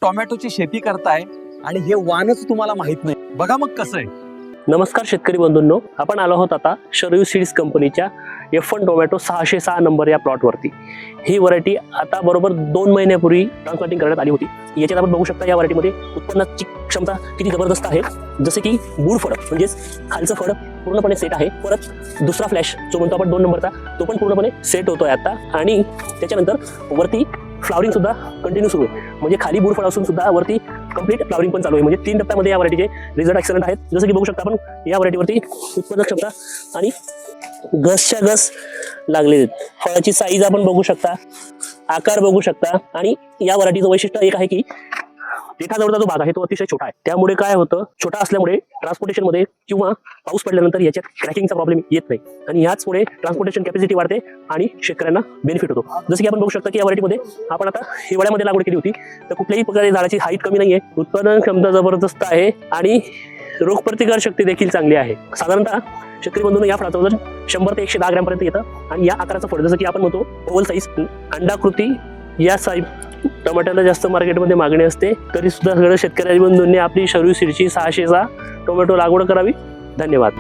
टोमॅटोची शेती करताय आणि हे वानच तुम्हाला माहित नाही. बघा मग कसं आहे. नमस्कार शेतकरी बंधूंनो, आपण आलो आहोत आता शरयू सीड्स कंपनीच्या F1 टोमॅटो 606 नंबर या प्लॉटवरती. ही व्हरायटी आता बरोबर 2 महिन्यापूर्वी ट्रान्सप्लांटिंग करण्यात आली होती. याच्यात आपण बघू शकता या व्हरायटीमध्ये उत्पन्नाची क्षमता किती जबरदस्त आहे. जसे की बूड फळ म्हणजेच खालचं फळ पूर्णपणे सेट आहे. परत दुसरा फ्लॅश जो म्हणतो आपण 2 नंबरचा, तो पण पूर्णपणे सेट होतोय आता. आणि त्याच्यानंतर वरती फ्लॉवरिंग सुद्धा कंटिन्यू सुरू आहे. म्हणजे खाली बूड फळ असून सुद्धा वरती कंप्लीट फ्लॉवरिंग पण चालू आहे. म्हणजे 3 टप्प्यामध्ये या व्हरायटीचे रिझल्ट एक्सलंट आहेत. जसं की बघू शकता आपण या व्हरायटीवरती उत्पन्न क्षमता आणि गसच्या गस लागलेले आहेत. फळाची साईज आपण बघू शकता, आकार बघू शकता. आणि या व्हरायटीचं वैशिष्ट्य एक आहे की देठाजवळचा जो भाग आहे तो अतिशय छोटा आहे. त्यामुळे काय होतं, छोटा असल्यामुळे ट्रान्सपोर्टेशनमध्ये किंवा पाऊस पडल्यानंतर याच्यात क्रॅकिंगचा प्रॉब्लेम येत नाही. आणि याचमुळे ट्रान्सपोर्टेशन कॅपॅसिटी वाढते आणि शेतकऱ्यांना बेनिफिट होतो. जसं की आपण बघू शकता की या व्हरायटीमध्ये आपण आता हिवाळ्यामध्ये लागवड केली होती, तर कुठल्याही प्रकारे झाडाची हाईट कमी नाहीये, उत्पादन क्षमता जबरदस्त आहे आणि रोगप्रतिकार शक्ती देखील चांगली आहे. साधारणतः शेतकरी बंधूंनो या फळाचं वजन 100 ते 110 ग्रॅमपर्यंत येतं. आणि या आकाराचं फळ जसं की आपण म्हणतो ओव्हल साईज अंडाकृती या साईज टोमॅटोला जास्त मार्केटमध्ये मागणी असते. तरी सुद्धा सगळ्या शेतकरी बंधूंनी आपली शरयू सीडची 606 टोमॅटो लागवड करावी. धन्यवाद.